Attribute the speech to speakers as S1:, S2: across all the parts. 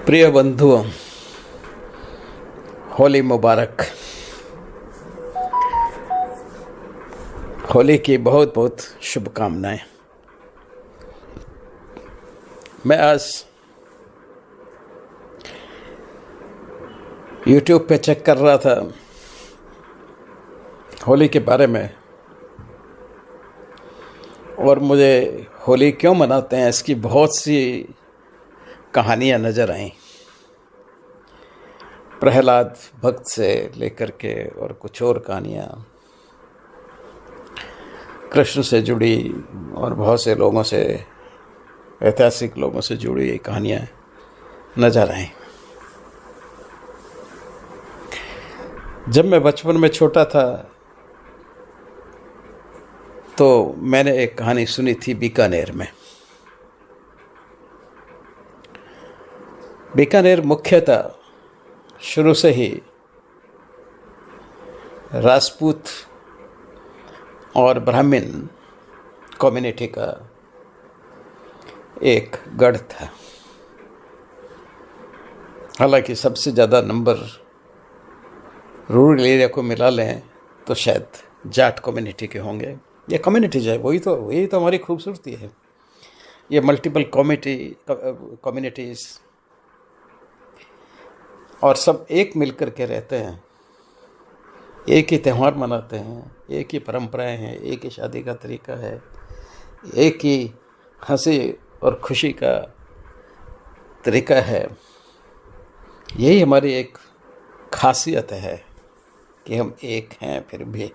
S1: प्रिय बंधुओं, होली मुबारक। होली की बहुत बहुत शुभकामनाएं। मैं आज YouTube पे चेक कर रहा था होली के बारे में, और मुझे होली क्यों मनाते हैं इसकी बहुत सी कहानियाँ नज़र आईं। प्रहलाद भक्त से लेकर के और कुछ और कहानियाँ कृष्ण से जुड़ी और बहुत से लोगों से, ऐतिहासिक लोगों से जुड़ी कहानियाँ नज़र आईं। जब मैं बचपन में छोटा था तो मैंने एक कहानी सुनी थी बीकानेर में। बीकानेर मुख्यतः शुरू से ही राजपूत और ब्राह्मण कम्युनिटी का एक गढ़ था। हालांकि सबसे ज़्यादा नंबर रूरल एरिया को मिला लें तो शायद जाट कम्युनिटी के होंगे। ये कम्युनिटीज है, वही तो हमारी खूबसूरती है। ये मल्टीपल कम्युनिटीज़ और सब एक मिलकर के रहते हैं, एक ही त्यौहार मनाते हैं, एक ही परंपराएं हैं, एक ही शादी का तरीका है, एक ही हंसी और खुशी का तरीका है। यही हमारी एक खासियत है कि हम एक हैं। फिर भी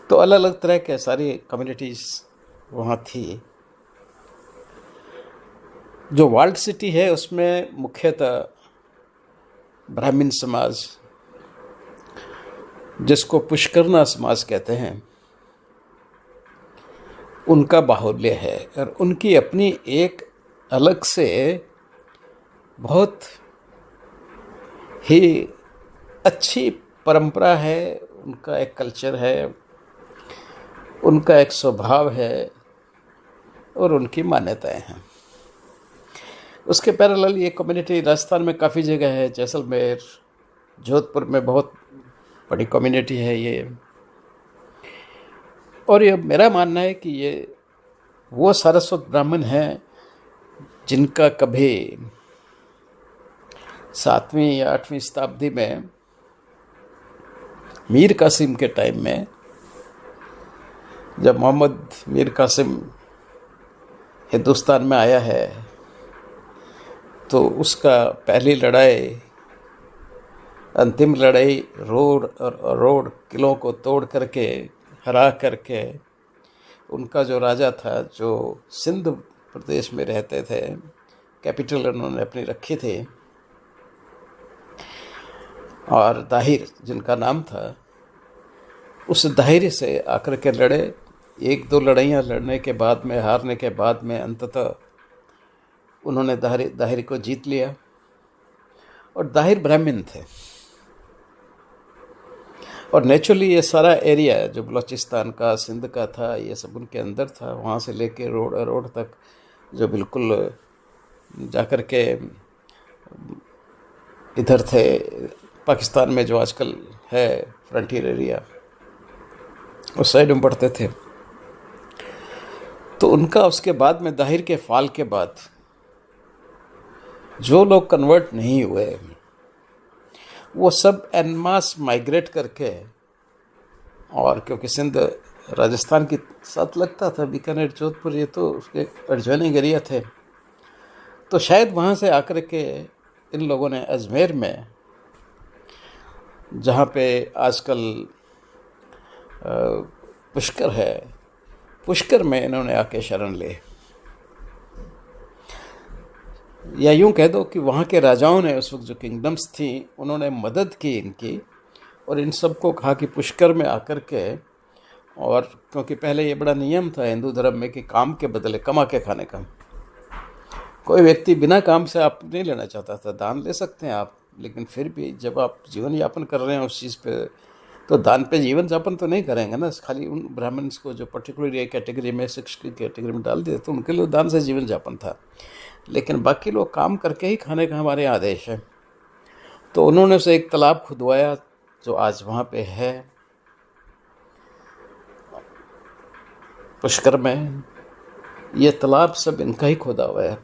S1: तो अलग अलग तरह के सारी कम्युनिटीज़ वहाँ थी। जो वर्ल्ड सिटी है उसमें मुख्यतः ब्राह्मण समाज, जिसको पुष्करना समाज कहते हैं, उनका बाहुल्य है और उनकी अपनी एक अलग से बहुत ही अच्छी परंपरा है। उनका एक कल्चर है, उनका एक स्वभाव है और उनकी मान्यताएं हैं। उसके पैरेलल ये कम्युनिटी राजस्थान में काफ़ी जगह है। जैसलमेर, जोधपुर में बहुत बड़ी कम्युनिटी है ये। और ये मेरा मानना है कि ये वो सारस्वत ब्राह्मण हैं जिनका कभी 7वीं या 8वीं शताब्दी में मीर कासिम के टाइम में, जब मोहम्मद मीर कासिम हिंदुस्तान में आया है, तो उसका पहली लड़ाई, अंतिम लड़ाई रोड किलों को तोड़ करके, हरा करके, उनका जो राजा था, जो सिंध प्रदेश में रहते थे, कैपिटल उन्होंने अपनी रखी थी, और दाहिर जिनका नाम था, उस दाहिर से आकर के लड़े। 1-2 लड़ाइयाँ लड़ने के बाद में, हारने के बाद में अंततः उन्होंने दाहिर को जीत लिया। और दाहिर ब्राह्मण थे और नेचुरली ये सारा एरिया जो बलूचिस्तान का, सिंध का था, ये सब उनके अंदर था। वहाँ से लेके रोड तक जो बिल्कुल जाकर के इधर थे पाकिस्तान में, जो आजकल है फ्रंटियर एरिया, उस साइड में पढ़ते थे। तो उनका उसके बाद में दाहिर के फाल के बाद जो लोग कन्वर्ट नहीं हुए, वो सब एन मास माइग्रेट करके, और क्योंकि सिंध राजस्थान के साथ लगता था, बीकानेर, जोधपुर, ये तो उसके एडजॉइनिंग एरिया थे, तो शायद वहाँ से आकर के इन लोगों ने अजमेर में, जहाँ पे आजकल पुष्कर है, पुष्कर में इन्होंने आके शरण ले, या यूँ कह दो कि वहाँ के राजाओं ने, उस वक्त जो किंगडम्स थी, उन्होंने मदद की इनकी, और इन सबको कहा कि पुष्कर में आकर के, और क्योंकि पहले ये बड़ा नियम था हिंदू धर्म में कि काम के बदले कमा के खाने का, कोई व्यक्ति बिना काम से आप नहीं लेना चाहता था। दान ले सकते हैं आप, लेकिन फिर भी जब आप जीवन यापन कर रहे हैं, उस चीज़ पे तो दान पे जीवन यापन तो नहीं करेंगे ना, खाली उन ब्राह्मण्स को जो पर्टिकुलर ये कैटेगरी में, शिक्ष की कैटेगरी में डाल दिए, तो उनके लिए दान से जीवन यापन था। लेकिन बाकी लोग काम करके ही खाने का हमारे आदेश है। तो उन्होंने उसे एक तालाब खुदवाया जो आज वहाँ पे है पुष्कर में। ये तालाब सब इनका ही खोदा हुआ है,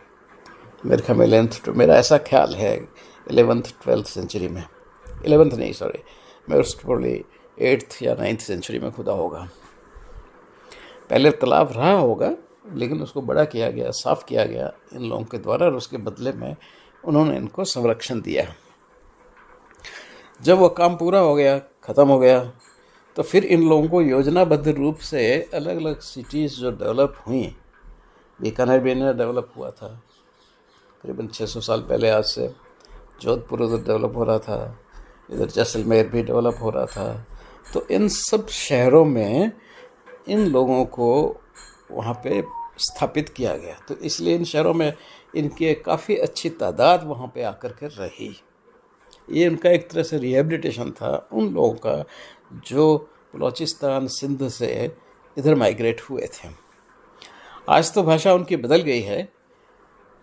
S1: मेरे ख्याल में 11th, मेरा ऐसा ख्याल है 11th 12th सेंचुरी में, 11th नहीं सॉरी, मोस्ट प्रोबेबली 8th या 9th सेंचुरी में खुदा होगा। पहले तालाब रहा होगा, लेकिन उसको बड़ा किया गया, साफ़ किया गया इन लोगों के द्वारा, और उसके बदले में उन्होंने इनको संरक्षण दिया। जब वो काम पूरा हो गया, ख़त्म हो गया, तो फिर इन लोगों को योजनाबद्ध रूप से अलग अलग सिटीज़ जो डेवलप हुई, बीकानेर भी नया डेवलप हुआ था करीबन 600 साल पहले आज से, जोधपुर उधर डेवलप हो रहा था, इधर जैसलमेर भी डेवलप हो रहा था। तो इन सब शहरों में इन लोगों को वहाँ पे स्थापित किया गया, तो इसलिए इन शहरों में इनकी काफ़ी अच्छी तादाद वहाँ पे आकर के रही। ये उनका एक तरह से रिहेबिलिटेशन था उन लोगों का जो बलूचिस्तान सिंध से इधर माइग्रेट हुए थे। आज तो भाषा उनकी बदल गई है,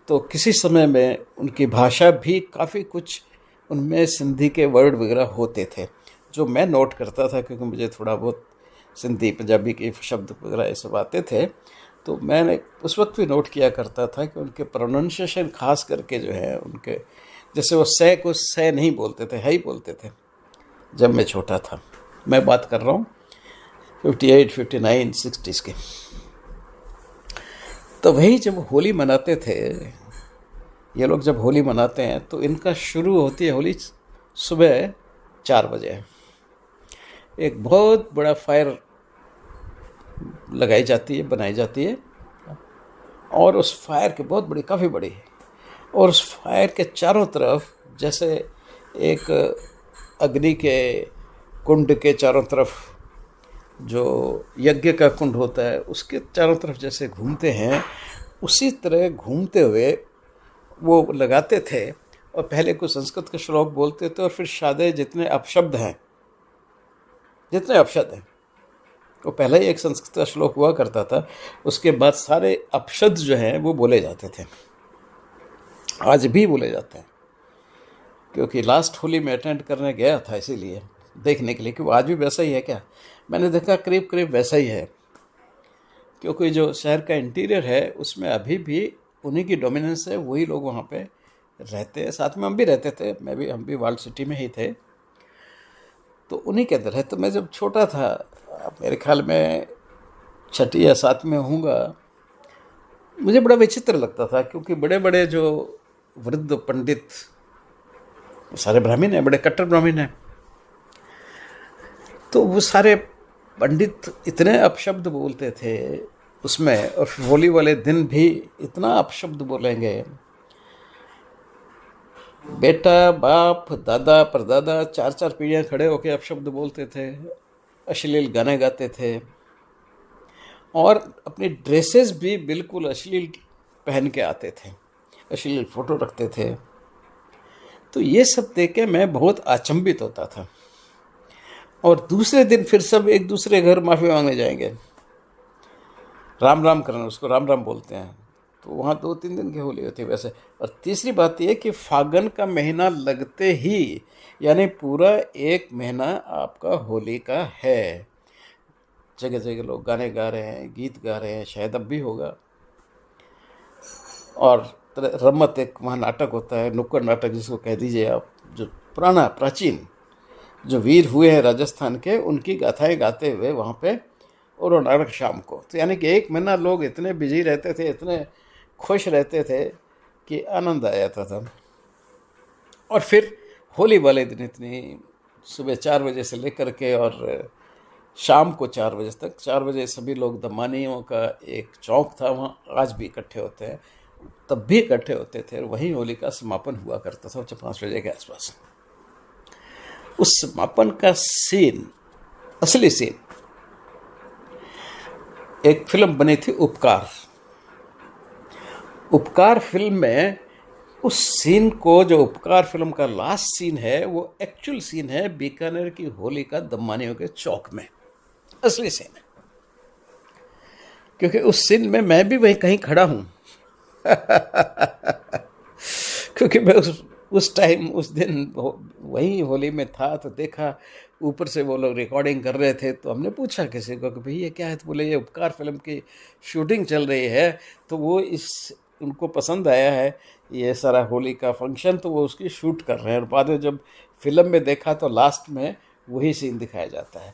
S1: तो किसी समय में उनकी भाषा भी काफ़ी कुछ उनमें सिंधी के वर्ड वगैरह होते थे जो मैं नोट करता था, क्योंकि मुझे थोड़ा बहुत सिंधी पंजाबी के शब्द वगैरह ये सब आते थे। तो मैंने उस वक्त भी नोट किया करता था कि उनके प्रोनाउंसिएशन खास करके जो है उनके, जैसे वो सह को सह नहीं बोलते थे, है ही बोलते थे जब मैं छोटा था। मैं बात कर रहा हूँ 58, 59, 60s के। तो वही जब होली मनाते थे ये लोग, जब होली मनाते हैं तो इनका शुरू होती है होली सुबह 4 बजे। एक बहुत बड़ा फायर लगाई जाती है, बनाई जाती है, और उस फायर के बहुत बड़ी, काफ़ी बड़ी, और उस फायर के चारों तरफ जैसे एक अग्नि के कुंड के चारों तरफ जो यज्ञ का कुंड होता है उसके चारों तरफ जैसे घूमते हैं, उसी तरह घूमते हुए वो लगाते थे। और पहले कुछ संस्कृत के श्लोक बोलते थे, और फिर शायद जितने अपशब्द हैं वो पहले ही एक संस्कृत का श्लोक हुआ करता था, उसके बाद सारे अपशब्द जो हैं वो बोले जाते थे, आज भी बोले जाते हैं। क्योंकि लास्ट होली में अटेंड करने गया था इसीलिए देखने के लिए कि वो आज भी वैसा ही है क्या। मैंने देखा करीब करीब वैसा ही है, क्योंकि जो शहर का इंटीरियर है उसमें अभी भी उन्हीं की डोमिनेंस है, वही लोग वहाँ पे रहते हैं। साथ में हम भी रहते थे, हम भी वर्ल्ड सिटी में ही थे, तो उन्हीं के अंदर है। तो मैं जब छोटा था, मेरे ख्याल में 6ठी या 7वीं में होऊंगा, मुझे बड़ा विचित्र लगता था, क्योंकि बड़े बड़े जो वृद्ध पंडित सारे ब्राह्मण हैं, बड़े कट्टर ब्राह्मण हैं, तो वो सारे पंडित इतने अपशब्द बोलते थे उसमें, और होली वाले दिन भी इतना अपशब्द बोलेंगे। बेटा, बाप, दादा, परदादा, 4-4 पीढ़ियाँ खड़े होकर अपशब्द बोलते थे, अश्लील गाने गाते थे, और अपनी ड्रेसेस भी बिल्कुल अश्लील पहन के आते थे, अश्लील फ़ोटो रखते थे। तो ये सब देख के मैं बहुत अचंभित होता था। और दूसरे दिन फिर सब एक दूसरे घर माफ़ी मांगने जाएंगे, राम राम करना, उसको राम राम बोलते हैं। तो वहाँ 2-3 दिन की होली होती है वैसे। और तीसरी बात यह कि फागन का महीना लगते ही, यानी पूरा 1 महीना आपका होली का है। जगह जगह लोग गाने गा रहे हैं, गीत गा रहे हैं, शायद अब भी होगा। और रम्मत एक वहाँ नाटक होता है, नुक्कड़ नाटक जिसको कह दीजिए आप, जो पुराना प्राचीन जो वीर हुए हैं राजस्थान के, उनकी गाथाएं गाते हुए वहाँ पे, और वो नाटक शाम को। तो यानी कि 1 महीना लोग इतने बिजी रहते थे, इतने खुश रहते थे कि आनंद आ जाता था। और फिर होली वाले दिन इतनी सुबह 4 बजे से लेकर के और शाम को 4 बजे तक, 4 बजे सभी लोग, दमानियों का एक चौक था वहाँ, आज भी इकट्ठे होते हैं, तब भी इकट्ठे होते थे, और वहीं होली का समापन हुआ करता था 5 बजे के आसपास। उस समापन का सीन, असली सीन, एक फिल्म बनी थी उपकार। उपकार फिल्म में उस सीन को, जो उपकार फिल्म का लास्ट सीन है, वो एक्चुअल सीन है बीकानेर की होली का दम्मानियों के चौक में, असली सीन है। क्योंकि उस सीन में मैं भी वहीं कहीं खड़ा हूँ क्योंकि मैं उस टाइम, उस दिन वही होली में था, तो देखा ऊपर से वो लोग रिकॉर्डिंग कर रहे थे। तो हमने पूछा किसी को कि भाई ये क्या है, तो बोले ये उपकार फिल्म की शूटिंग चल रही है, तो वो उनको पसंद आया है ये सारा होली का फंक्शन, तो वो उसकी शूट कर रहे हैं। और बाद में जब फिल्म में देखा तो लास्ट में वही सीन दिखाया जाता है।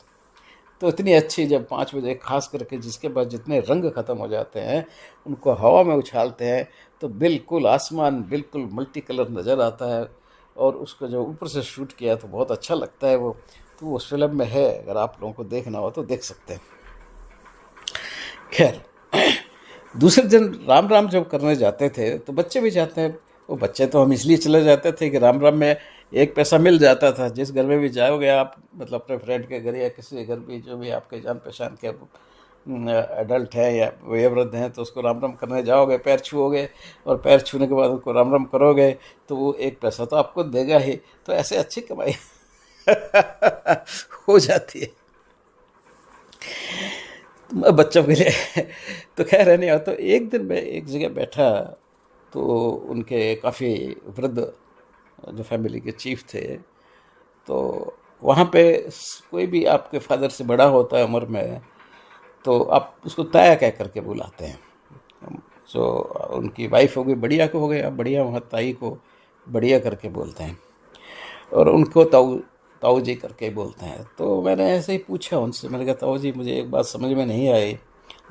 S1: तो इतनी अच्छी, जब 5 बजे खास करके, जिसके बाद जितने रंग ख़त्म हो जाते हैं उनको हवा में उछालते हैं, तो बिल्कुल आसमान बिल्कुल मल्टी कलर नज़र आता है। और उसको जो ऊपर से शूट किया तो बहुत अच्छा लगता है वो। तो उस फिल्म में है, अगर आप लोगों को देखना हो तो देख सकते हैं। खैर, दूसरे दिन राम राम जब करने जाते थे तो बच्चे भी जाते हैं। वो बच्चे तो हम इसलिए चले जाते थे कि राम राम में 1 पैसा मिल जाता था। जिस घर में भी जाओगे आप, मतलब अपने फ्रेंड के घर या किसी घर भी, जो भी आपके जान पहचान के एडल्ट हैं या वयोवृद्ध हैं, तो उसको राम राम करने जाओगे, पैर छूओगे, और पैर छूने के बाद उसको राम राम करोगे तो वो 1 पैसा तो आपको देगा ही। तो ऐसे अच्छी कमाई हो जाती है बच्चों के लिए। तो खैर है नहीं। तो एक दिन मैं एक जगह बैठा, तो उनके काफ़ी वृद्ध जो फैमिली के चीफ थे, तो वहाँ पे कोई भी आपके फादर से बड़ा होता है उम्र में, तो आप उसको ताया कह करके बुलाते हैं। तो उनकी वाइफ हो गई बढ़िया को, हो गई आप बढ़िया, वहाँ ताई को बढ़िया करके बोलते हैं, और उनको ताऊ ताऊ जी करके बोलते हैं। तो मैंने ऐसे ही पूछा उनसे, मैंने कहा ताऊ जी मुझे एक बात समझ में नहीं आई,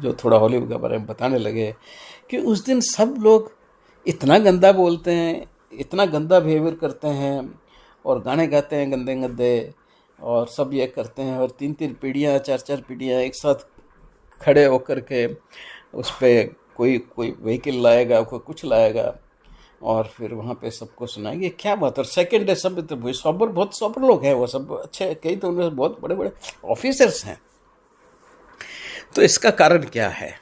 S1: जो थोड़ा हॉलीवुड के बारे में बताने लगे, कि उस दिन सब लोग इतना गंदा बोलते हैं, इतना गंदा बिहेवियर करते हैं, और गाने गाते हैं गंदे गंदे, और सब ये करते हैं, और 3-3 पीढ़ियाँ 4-4 पीढ़ियाँ एक साथ खड़े होकर के उस पर कोई व्हीकल लाएगा, कोई कुछ लाएगा, और फिर वहाँ पे सबको सुनाएंगे। क्या बात। और सेकंड डे सब तो बहुत सॉबर लोग हैं, वो सब अच्छे, कई तो उनमें बहुत बड़े बड़े ऑफिसर्स हैं। तो इसका कारण क्या है?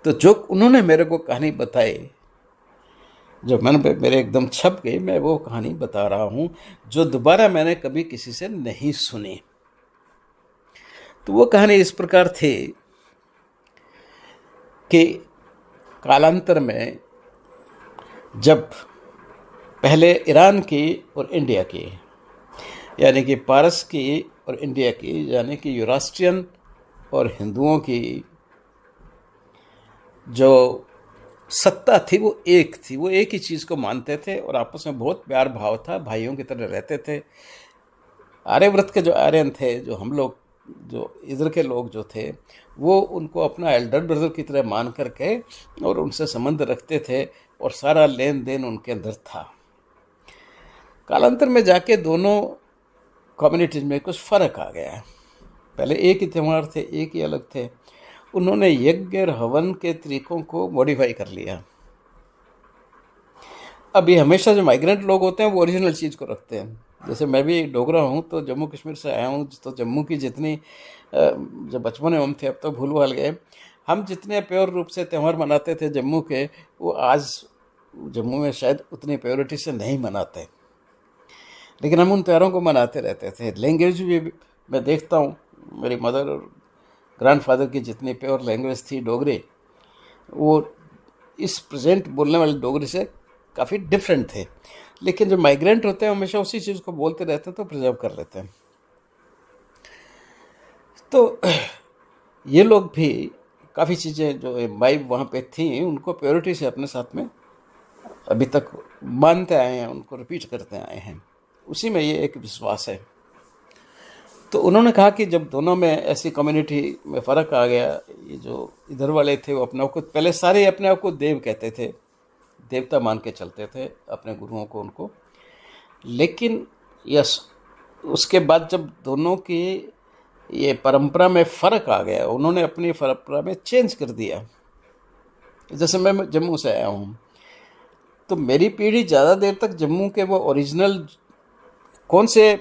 S1: तो जो उन्होंने मेरे को कहानी बताई, जो मेरे एकदम छप गई, मैं वो कहानी बता रहा हूँ, जो दोबारा मैंने कभी किसी से नहीं सुनी। तो वो कहानी इस प्रकार थी कि कालांतर में, जब पहले ईरान की और इंडिया की, यानी कि पारस की और इंडिया की, यानी कि यूरास्ट्रियन और हिंदुओं की जो सत्ता थी वो एक थी। वो एक ही चीज़ को मानते थे और आपस में बहुत प्यार भाव था, भाइयों की तरह रहते थे। आर्यव्रत के जो आर्यन थे, जो हम लोग, जो इधर के लोग जो थे, वो उनको अपना एल्डर ब्रदर की तरह मान करके और उनसे संबंध रखते थे, और सारा लेन देन उनके अंदर था। कालांतर में जाके दोनों कम्युनिटीज में कुछ फ़र्क आ गया है। पहले एक ही त्यौहार थे, एक ही अलग थे। उन्होंने यज्ञ और हवन के तरीकों को मॉडिफाई कर लिया। अभी हमेशा जो माइग्रेंट लोग होते हैं वो ओरिजिनल चीज़ को रखते हैं। जैसे मैं भी डोगरा हूँ, तो जम्मू कश्मीर से आया हूँ, तो जम्मू की जितनी, जब बचपन में हम थे, अब तो भूल भाल गए, हम जितने प्योर रूप से त्यौहार मनाते थे जम्मू के, वो आज जम्मू में शायद उतनी प्योरिटी से नहीं मनाते, लेकिन हम उन त्योहारों को मनाते रहते थे। लैंग्वेज भी मैं देखता हूँ, मेरी मदर और ग्रैंडफादर की जितनी प्योर लैंग्वेज थी डोगरी, वो इस प्रेजेंट बोलने वाले डोगरी से काफ़ी डिफरेंट थे। लेकिन जो माइग्रेंट होते हैं हमेशा उसी चीज़ को बोलते रहते हैं, तो प्रिजर्व कर लेते हैं। तो ये लोग भी काफ़ी चीज़ें जो वाइब वहाँ पे थी, उनको प्योरिटी से अपने साथ में अभी तक मानते आए हैं, उनको रिपीट करते आए हैं। उसी में ये एक विश्वास है। तो उन्होंने कहा कि जब दोनों में ऐसी कम्युनिटी में फ़र्क आ गया, ये जो इधर वाले थे वो अपने आप को, पहले सारे अपने आप को देव कहते थे, देवता मान के चलते थे अपने गुरुओं को, उनको। लेकिन यस, उसके बाद जब दोनों की ये परंपरा में फ़र्क आ गया, उन्होंने अपनी परंपरा में चेंज कर दिया। जैसे मैं जम्मू से आया हूँ, तो मेरी पीढ़ी ज़्यादा देर तक जम्मू के वो ओरिजिनल कौन से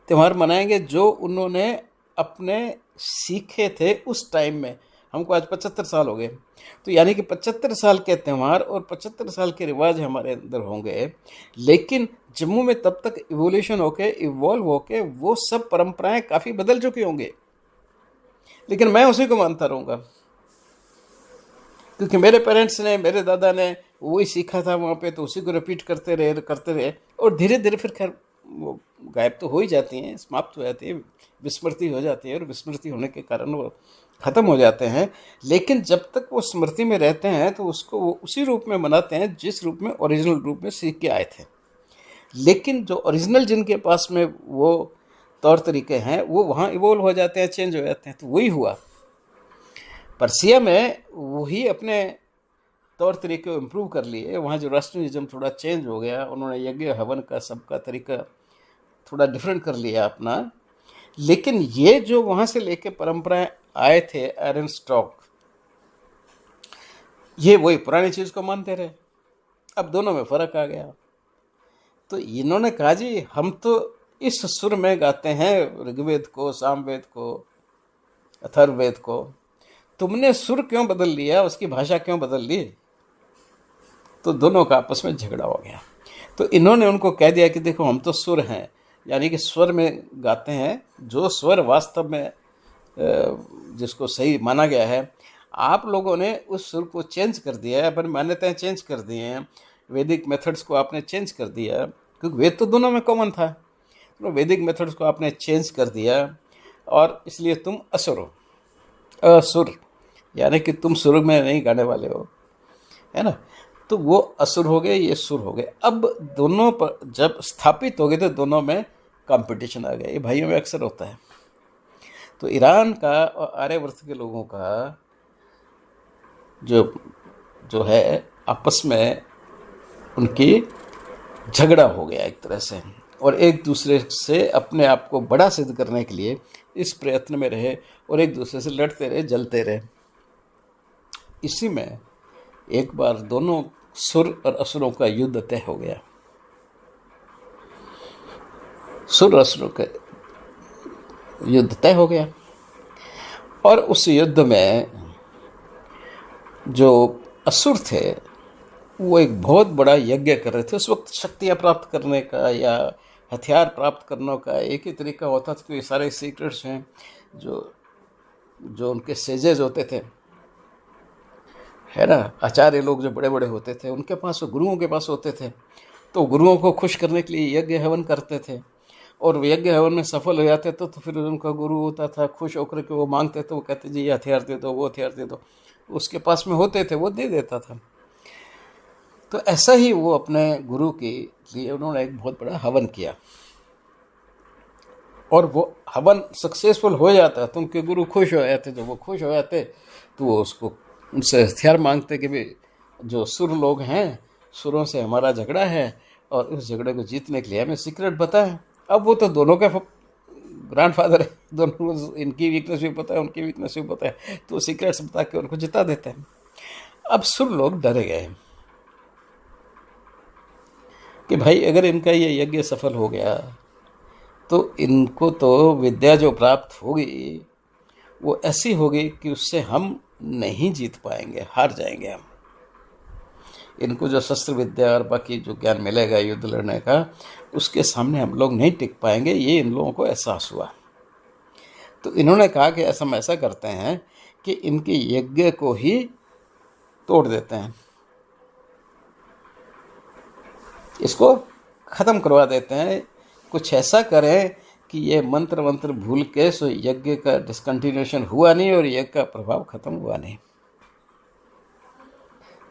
S1: त्यौहार मनाएंगे जो उन्होंने अपने सीखे थे उस टाइम में, हमको आज 75 साल हो गए। तो यानी कि 75 साल के त्यौहार और 75 साल के रिवाज हमारे अंदर होंगे, लेकिन जम्मू में तब तक इवोल्व होके वो सब परंपराएं काफ़ी बदल चुकी होंगे, लेकिन मैं उसी को मानता रहूँगा, क्योंकि मेरे पेरेंट्स ने, मेरे दादा ने वही सीखा था वहाँ पे, तो उसी को रिपीट करते रहे और धीरे धीरे फिर खैर वो गायब तो हो ही जाती हैं, समाप्त हो जाती है, विस्मृति हो जाती है, और विस्मृति होने के कारण वो ख़त्म हो जाते हैं। लेकिन जब तक वो स्मृति में रहते हैं तो उसको वो उसी रूप में मनाते हैं जिस रूप में, ओरिजिनल रूप में सीख के आए थे। लेकिन जो ओरिजिनल जिनके पास में वो तौर तरीके हैं वो वहाँ इवोल्व हो जाते हैं, चेंज हो जाते हैं। तो वही हुआ पर्सिया में, वही अपने तौर तरीके को इम्प्रूव कर लिए। वहाँ जो राष्ट्रीयनिज्म थोड़ा चेंज हो गया, उन्होंने यज्ञ हवन का सबका तरीका थोड़ा डिफरेंट कर लिया अपना। लेकिन ये जो वहाँ से लेके परंपराएं आए थे, आयरन स्टॉक, ये वही पुरानी चीज़ को मानते रहे। अब दोनों में फ़र्क आ गया। तो इन्होंने कहा जी हम तो इस सुर में गाते हैं ऋग्वेद को, सामवेद को, अथर्ववेद को, तुमने सुर क्यों बदल लिया, उसकी भाषा क्यों बदल ली। तो दोनों का आपस में झगड़ा हो गया। तो इन्होंने उनको कह दिया कि देखो हम तो सुर हैं, यानी कि स्वर में गाते हैं, जो स्वर वास्तव में जिसको सही माना गया है, आप लोगों ने उस सुर को चेंज कर दिया है, अपनी मान्यताएं चेंज कर दी हैं, वैदिक मेथड्स को आपने चेंज कर दिया, क्योंकि वेद तो दोनों में कॉमन था, तो वैदिक मेथड्स को आपने चेंज कर दिया, और इसलिए तुम असुर हो, असुर, यानी कि तुम सुर में नहीं गाने वाले हो, है ना। तो वो असुर हो गए, ये सुर हो गए। अब दोनों पर जब स्थापित हो गए तो दोनों में कंपटीशन आ गया। ये भाइयों में अक्सर होता है। तो ईरान का और आर्यवर्त के लोगों का जो है आपस में उनकी झगड़ा हो गया एक तरह से, और एक दूसरे से अपने आप को बड़ा सिद्ध करने के लिए इस प्रयत्न में रहे और एक दूसरे से लड़ते रहे, जलते रहे। इसी में एक बार दोनों सुर और असुरों का युद्ध तय हो गया। सुर और असुरों का युद्ध तय हो गया, और उस युद्ध में जो असुर थे वो एक बहुत बड़ा यज्ञ कर रहे थे। उस वक्त शक्तियाँ प्राप्त करने का या हथियार प्राप्त करने का एक ही तरीका होता था कि ये सारे सीक्रेट्स हैं जो उनके सेजेस होते थे, है ना, आचार्य लोग जो बड़े बड़े होते थे, उनके पास, गुरुओं के पास होते थे। तो गुरुओं को खुश करने के लिए यज्ञ हवन करते थे, और यज्ञ हवन में सफल हो जाते तो फिर उनका गुरु होता था, खुश होकर के वो मांगते थे, वो कहते जी ये हथियार दे दो, वो हथियार दे दो, उसके पास में होते थे, वो दे देता था। तो ऐसा ही वो अपने गुरु के लिए उन्होंने एक बहुत बड़ा हवन किया, और वो हवन सक्सेसफुल हो जाता तो उनके गुरु खुश हो जाते। जब वो खुश हो जाते तो वो उसको उनसे हथियार मांगते कि भाई जो सुर लोग हैं, सुरों से हमारा झगड़ा है, और उस झगड़े को जीतने के लिए हमें सीक्रेट बताएं। अब वो तो दोनों का ग्रैंडफादर है, दोनों को इनकी वीकनेस भी पता है, उनकी वीकनेस भी पता है, तो सीक्रेट्स बता के उनको जिता देते हैं। अब सुर लोग डरे गए कि भाई अगर इनका ये यज्ञ सफल हो गया तो इनको तो विद्या जो प्राप्त होगी वो ऐसी होगी कि उससे हम नहीं जीत पाएंगे, हार जाएंगे हम। इनको जो शस्त्र विद्या और बाकी जो ज्ञान मिलेगा युद्ध लड़ने का, उसके सामने हम लोग नहीं टिक पाएंगे, ये इन लोगों को एहसास हुआ। तो इन्होंने कहा कि हम ऐसा करते हैं कि इनके यज्ञ को ही तोड़ देते हैं, इसको ख़त्म करवा देते हैं, कुछ ऐसा करें कि ये मंत्र मंत्र भूल के सो यज्ञ का डिसकंटिन्यूएशन हुआ नहीं और यज्ञ का प्रभाव ख़त्म हुआ नहीं।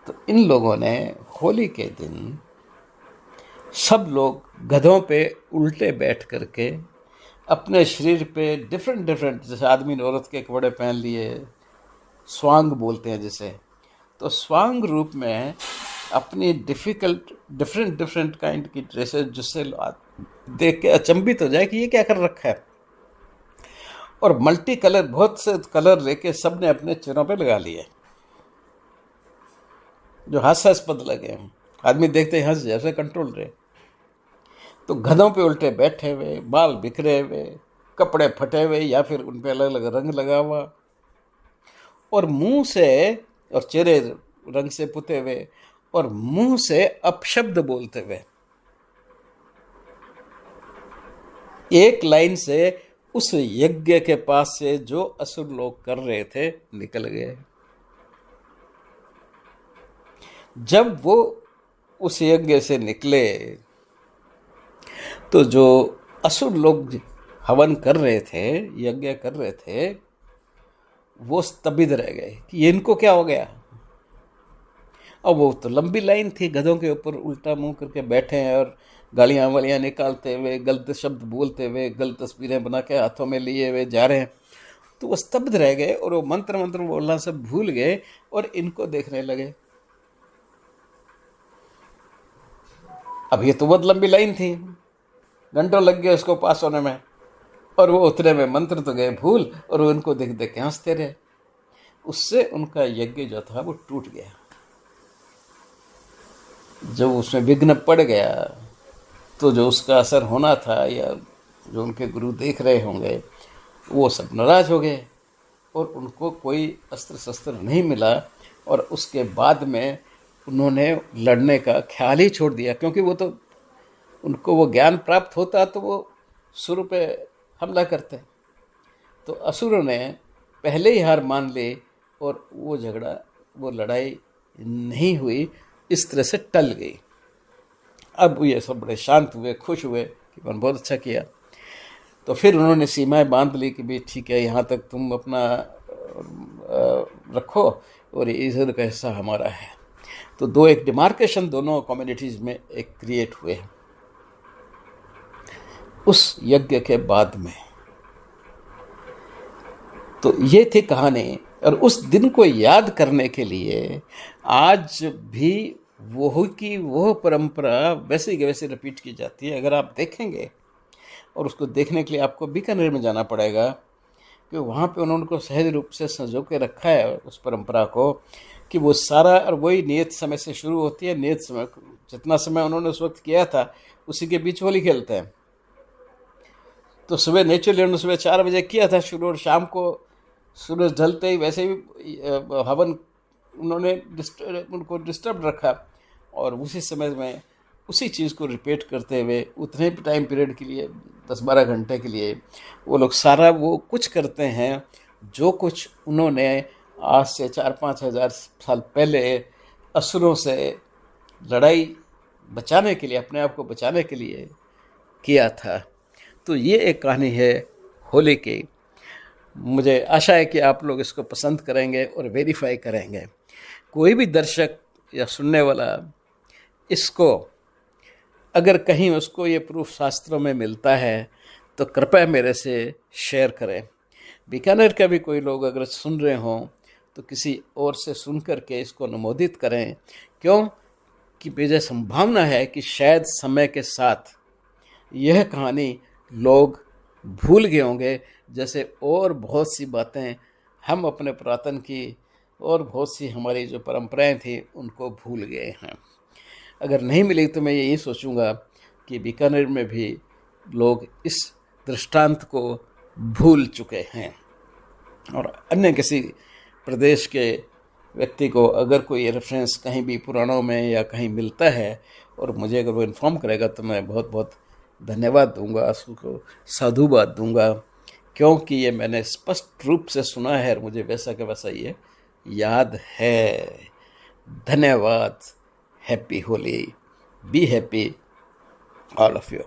S1: तो इन लोगों ने होली के दिन सब लोग गधों पे उल्टे बैठ करके अपने शरीर पे डिफरेंट, जैसे आदमी ने औरत के कपड़े पहन लिए, स्वांग बोलते हैं जिसे, तो स्वांग रूप में अपनी डिफरेंट काइंड की ड्रेसेस, जिससे देख के अचंभित हो जाए कि ये क्या कर रखा है, और मल्टी कलर, बहुत से कलर लेके सब ने अपने चेहरों पे लगा लिए जो हास्यास्पद लगे। आदमी देखते हंस जैसे कंट्रोल रहे। तो गधों पे उल्टे बैठे हुए, बाल बिखरे हुए, कपड़े फटे हुए या फिर उन पे अलग अलग रंग लगा हुआ, और मुंह से, और चेहरे रंग से पुते हुए और मुंह से अपशब्द बोलते हुए एक लाइन से उस यज्ञ के पास से जो असुर लोग कर रहे थे निकल गए। जब वो उस यज्ञ से निकले तो जो असुर लोग हवन कर रहे थे, यज्ञ कर रहे थे, वो स्तब्ध रह गए कि ये इनको क्या हो गया। अब वो तो लंबी लाइन थी, गधों के ऊपर उल्टा मुंह करके बैठे हैं और गालियाँ वालियाँ निकालते हुए, गलत शब्द बोलते हुए, गलत तस्वीरें बना के हाथों में लिए हुए जा रहे हैं। तो वो स्तब्ध रह गए और वो मंत्र बोलना सब भूल गए और इनको देखने लगे। अब ये तो बहुत लंबी लाइन थी, घंटों लग गए उसको पास होने में, और वो उतने में मंत्र तो गए भूल और वो उनको देख देख के हंसते रहे। उससे उनका यज्ञ जो था वो टूट गया। जब उसमें विघ्न पड़ गया तो जो उसका असर होना था या जो उनके गुरु देख रहे होंगे वो सब नाराज हो गए और उनको कोई अस्त्र शस्त्र नहीं मिला और उसके बाद में उन्होंने लड़ने का ख्याल ही छोड़ दिया, क्योंकि वो तो उनको वो ज्ञान प्राप्त होता तो वो सुर पे हमला करते। तो असुरों ने पहले ही हार मान ली और वो झगड़ा, वो लड़ाई नहीं हुई, इस तरह से टल गई। अब ये सब बड़े शांत हुए, खुश हुए कि मैंने बहुत अच्छा किया। तो फिर उन्होंने सीमाएं बांध ली कि भाई ठीक है, यहाँ तक तुम अपना रखो और इधर का हिस्सा हमारा है। तो दो एक डिमार्केशन दोनों कम्युनिटीज़ में एक क्रिएट हुए उस यज्ञ के बाद में। तो ये थी कहानी। और उस दिन को याद करने के लिए आज भी वो परंपरा वैसे की वैसे रिपीट की जाती है। अगर आप देखेंगे, और उसको देखने के लिए आपको बीकानेर में जाना पड़ेगा, कि वहाँ पे उन्होंने को सहज रूप से संजो के रखा है उस परंपरा को, कि वो सारा, और वही नियत समय से शुरू होती है। नियत समय, जितना समय उन्होंने उस वक्त किया था उसी के बीच होली खेलते हैं। तो सुबह नेचुरली उन्होंने सुबह 4 बजे किया था शुरू, और शाम को सूरज ढलते ही वैसे ही हवन उन्होंने उनको डिस्टर्ब रखा, और उसी समय में उसी चीज़ को रिपीट करते हुए उतने टाइम पीरियड के लिए 10-12 घंटे के लिए वो लोग सारा वो कुछ करते हैं जो कुछ उन्होंने आज से 4-5 हज़ार साल पहले असुरों से लड़ाई बचाने के लिए, अपने आप को बचाने के लिए किया था। तो ये एक कहानी है होली की। मुझे आशा है कि आप लोग इसको पसंद करेंगे और वेरीफाई करेंगे। कोई भी दर्शक या सुनने वाला इसको, अगर कहीं उसको ये प्रूफ शास्त्रों में मिलता है तो कृपया मेरे से शेयर करें। बीकानेर का भी कोई लोग अगर सुन रहे हों तो किसी और से सुन कर के इसको अनुमोदित करें, क्यों कि मुझे संभावना है कि शायद समय के साथ यह कहानी लोग भूल गए होंगे, जैसे और बहुत सी बातें हम अपने पुरातन की और बहुत सी हमारी जो परंपराएं थी उनको भूल गए हैं। अगर नहीं मिली तो मैं यही सोचूंगा कि बीकानेर में भी लोग इस दृष्टांत को भूल चुके हैं, और अन्य किसी प्रदेश के व्यक्ति को अगर कोई रेफरेंस कहीं भी पुराणों में या कहीं मिलता है और मुझे अगर वो इन्फॉर्म करेगा तो मैं बहुत बहुत धन्यवाद दूंगा, उसको साधुवाद दूंगा, क्योंकि ये मैंने स्पष्ट रूप से सुना है और मुझे वैसा का वैसा ये याद है। धन्यवाद। Happy Holi. Be happy all of you.